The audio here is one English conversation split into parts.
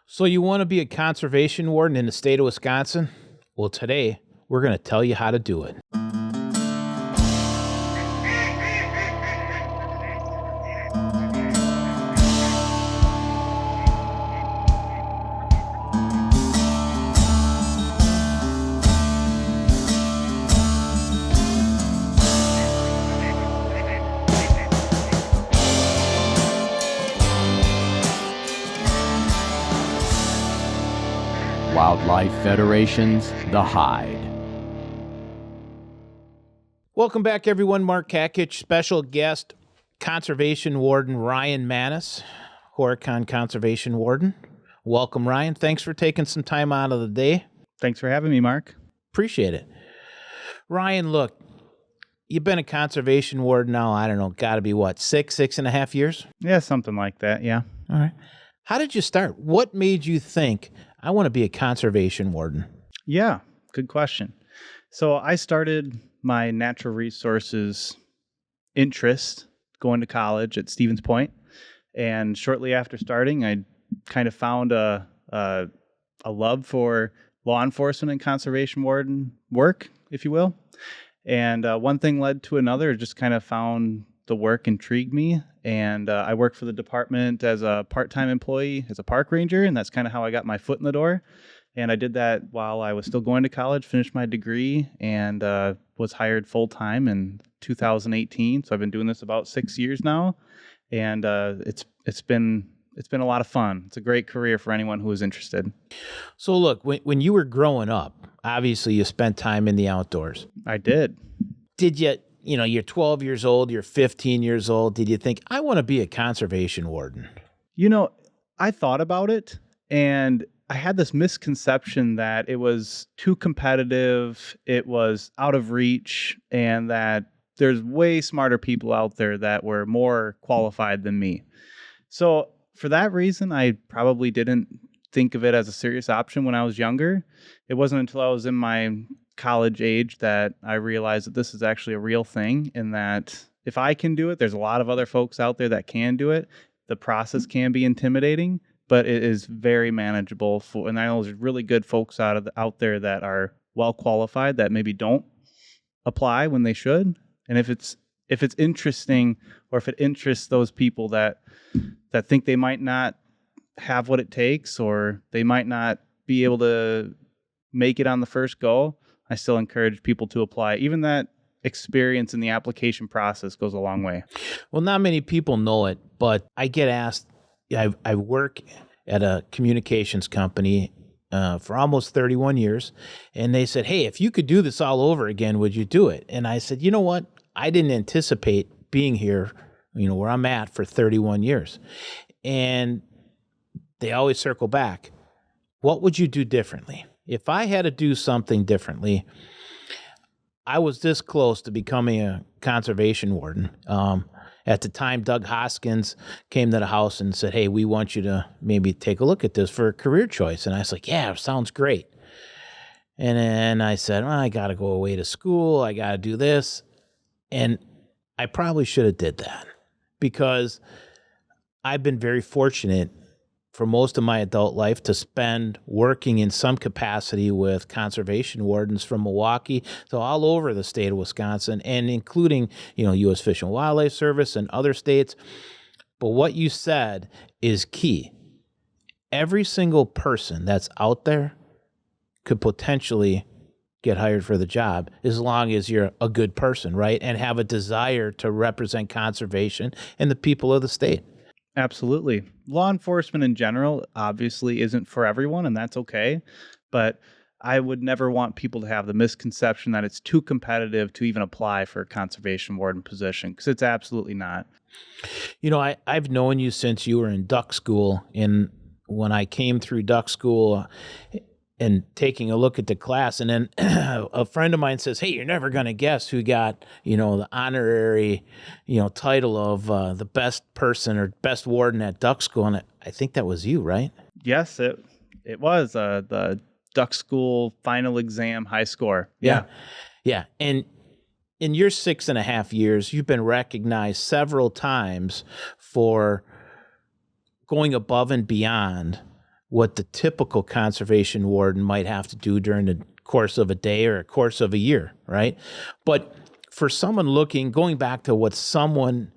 So you want to be a conservation warden in the state of Wisconsin? Well, today we're going to tell you how to do it. Wildlife Federation's The Hide. Welcome back, everyone. Mark Kakich, special guest, Conservation Warden Ryan Manis, Horicon Conservation Warden. Welcome, Ryan. Thanks for taking some time out of the day. Thanks for having me, Mark. Appreciate it. Ryan, look, you've been a conservation warden now, I don't know, got to be what, 6.5 years? Yeah, something like that, yeah. All right. How did you start? What made you think, I want to be a conservation warden? Yeah, good question. So I started my natural resources interest going to college at Stevens Point. And shortly after starting, I kind of found a love for law enforcement and conservation warden work, if you will. And one thing led to another, just kind of found the work intrigued me. And I worked for the department as a part-time employee, as a park ranger, and that's kind of how I got my foot in the door. And I did that while I was still going to college, finished my degree, and was hired full-time in 2018. So I've been doing this about 6 years now, and it's been a lot of fun. It's a great career for anyone who is interested. So look, when you were growing up, obviously you spent time in the outdoors. I did. Did you, you're 12 years old, you're 15 years old. Did you think, I want to be a conservation warden? I thought about it, and I had this misconception that it was too competitive, it was out of reach, and that there's way smarter people out there that were more qualified than me. So for that reason, I probably didn't think of it as a serious option when I was younger. It wasn't until I was in my college age that I realized that this is actually a real thing, and that if I can do it, there's a lot of other folks out there that can do it. The process can be intimidating, but it is very manageable and I know there's really good folks out there that are well qualified that maybe don't apply when they should. And if it's interesting, or if it interests those people that think they might not have what it takes, or they might not be able to make it on the first go, I still encourage people to apply. Even that experience in the application process goes a long way. Well, not many people know it, but I get asked, I work at a communications company for almost 31 years, and they said, hey, if you could do this all over again, would you do it? And I said, you know what? I didn't anticipate being here, where I'm at for 31 years. And they always circle back. What would you do differently? If I had to do something differently, I was this close to becoming a conservation warden. At the time, Doug Hoskins came to the house and said, hey, we want you to maybe take a look at this for a career choice. And I was like, yeah, sounds great. And then I said, well, I got to go away to school. I got to do this. And I probably should have did that, because I've been very fortunate for most of my adult life to spend working in some capacity with conservation wardens from Milwaukee to all over the state of Wisconsin, and including, U.S. Fish and Wildlife Service and other states. But what you said is key. Every single person that's out there could potentially get hired for the job, as long as you're a good person, right? And have a desire to represent conservation and the people of the state. Absolutely. Law enforcement in general obviously isn't for everyone, and that's okay. But I would never want people to have the misconception that it's too competitive to even apply for a conservation warden position, because it's absolutely not. I've known you since you were in duck school, and when I came through duck school and taking a look at the class, and then a friend of mine says, hey, you're never going to guess who got, the honorary, title of the best person or best warden at duck school. And I think that was you, right? Yes, it was the duck school final exam high score. Yeah. And in your 6.5 years, you've been recognized several times for going above and beyond what the typical conservation warden might have to do during the course of a day or a course of a year, right? But for someone going back to what someone,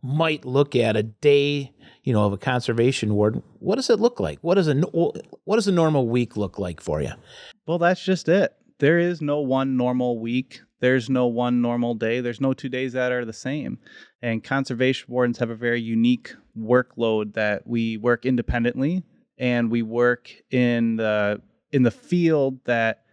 might look at a day, of a conservation warden, what does it look like? What does a normal week look like for you? Well, that's just it. There is no one normal week. There's no one normal day. There's no 2 days that are the same. And conservation wardens have a very unique workload that we work independently, and we work in the field that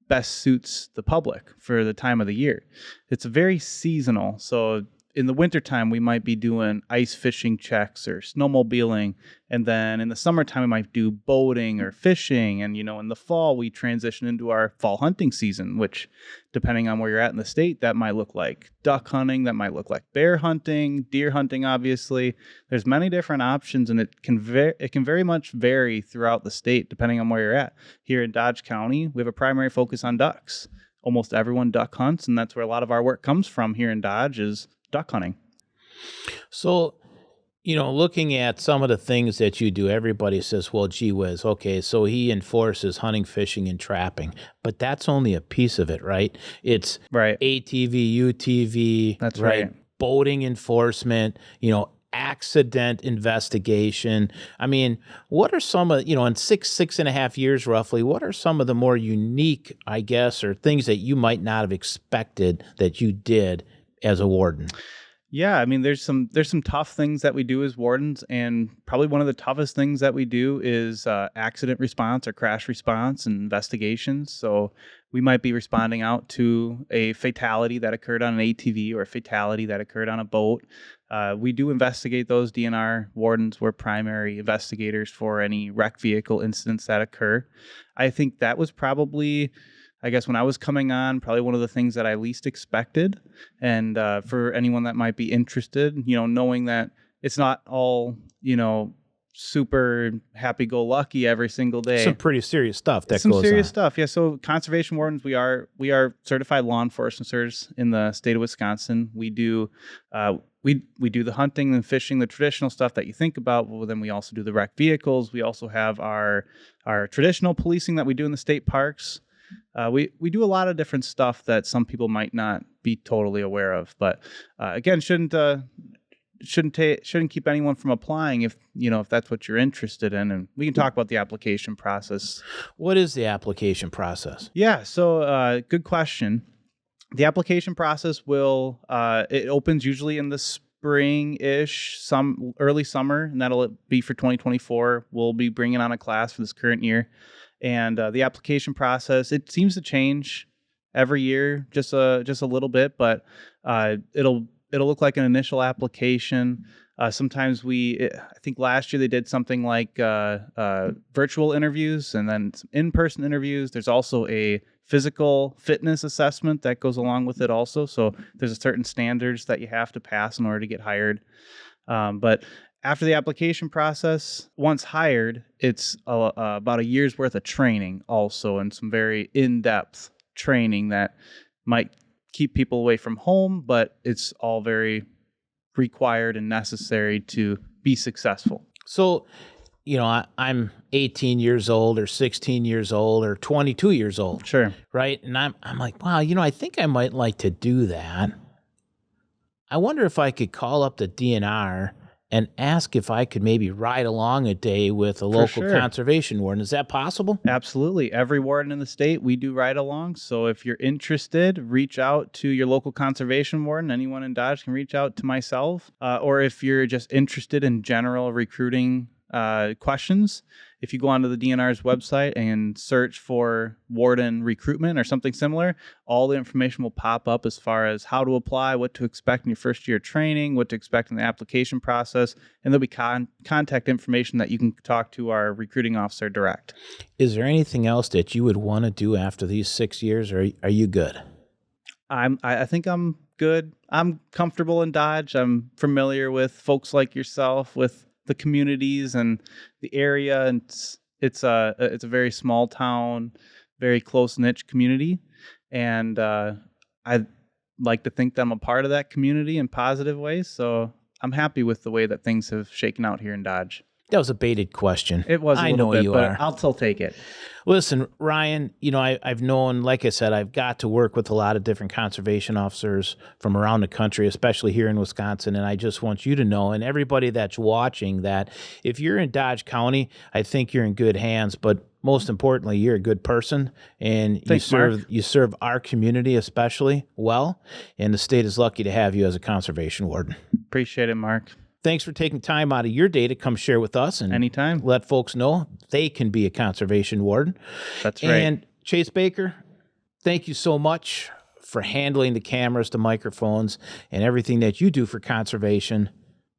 best suits the public for the time of the year. It's very seasonal. So in the wintertime, we might be doing ice fishing checks or snowmobiling. And then in the summertime, we might do boating or fishing. And, in the fall, we transition into our fall hunting season, which, depending on where you're at in the state, that might look like duck hunting, that might look like bear hunting, deer hunting, obviously. There's many different options, and it can very much vary throughout the state, depending on where you're at. Here in Dodge County, we have a primary focus on ducks. Almost everyone duck hunts, and that's where a lot of our work comes from here in Dodge is duck hunting. So, looking at some of the things that you do, everybody says, well, gee whiz, okay, so he enforces hunting, fishing, and trapping. But that's only a piece of it, right? It's Right. ATV, UTV, That's right. Boating enforcement, accident investigation. I mean, what are some of, in 6.5 years roughly, what are some of the more unique, I guess, or things that you might not have expected that you did as a warden? Yeah, I mean, there's some tough things that we do as wardens, and probably one of the toughest things that we do is accident response or crash response and investigations. So we might be responding out to a fatality that occurred on an ATV or a fatality that occurred on a boat. We do investigate those. DNR wardens were primary investigators for any wrecked vehicle incidents that occur. I think that was probably, I guess, when I was coming on, probably one of the things that I least expected. And for anyone that might be interested, knowing that it's not all, super happy-go-lucky every single day. Some pretty serious stuff that Some goes serious on. stuff. Yeah. So conservation wardens, we are certified law enforcers in the state of Wisconsin. We do we do the hunting and fishing, the traditional stuff that you think about. Well, then we also do the wrecked vehicles. We also have our traditional policing that we do in the state parks. We do a lot of different stuff that some people might not be totally aware of, but again, shouldn't keep anyone from applying if that's what you're interested in. And we can talk about the application process. What is the application process? Yeah, so good question. The application process will it opens usually in the spring-ish, some early summer, and that'll be for 2024. We'll be bringing on a class for this current year. And the application process, it seems to change every year, just a little bit, but it'll look like an initial application. Sometimes I think last year they did something like virtual interviews and then some in-person interviews. There's also a physical fitness assessment that goes along with it also. So there's a certain standards that you have to pass in order to get hired. But after the application process, once hired, it's about a year's worth of training also, and some very in-depth training that might keep people away from home, but it's all very required and necessary to be successful. So, I'm 18 years old or 16 years old or 22 years old. Sure. Right? And I'm like, wow, I think I might like to do that. I wonder if I could call up the DNR and ask if I could maybe ride along a day with a local conservation warden. Is that possible? Absolutely. Every warden in the state, we do ride along. So if you're interested, reach out to your local conservation warden. Anyone in Dodge can reach out to myself. Or if you're just interested in general recruiting questions, if you go onto the DNR's website and search for warden recruitment or something similar, all the information will pop up as far as how to apply, what to expect in your first year of training, what to expect in the application process, and there'll be contact information that you can talk to our recruiting officer direct. Is there anything else that you would want to do after these 6 years, or are you good? I think I'm good. I'm comfortable in Dodge. I'm familiar with folks like yourself, with the communities and the area, and it's a very small town, very close knit community, and I like to think that I'm a part of that community in positive ways. So I'm happy with the way that things have shaken out here in Dodge. That was a baited question. It was a I little know bit, you but are. I'll still take it. Listen, Ryan, I've known, like I said, I've got to work with a lot of different conservation officers from around the country, especially here in Wisconsin. And I just want you to know, and everybody that's watching, that if you're in Dodge County, I think you're in good hands. But most importantly, you're a good person, and Thanks, Mark. you serve our community especially well. And the state is lucky to have you as a conservation warden. Appreciate it, Mark. Thanks for taking time out of your day to come share with us and Anytime. let folks know they can be a conservation warden. That's right. And Chase Baker, thank you so much for handling the cameras, the microphones, and everything that you do for conservation.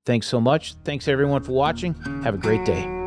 Thanks so much. Thanks everyone for watching. Have a great day.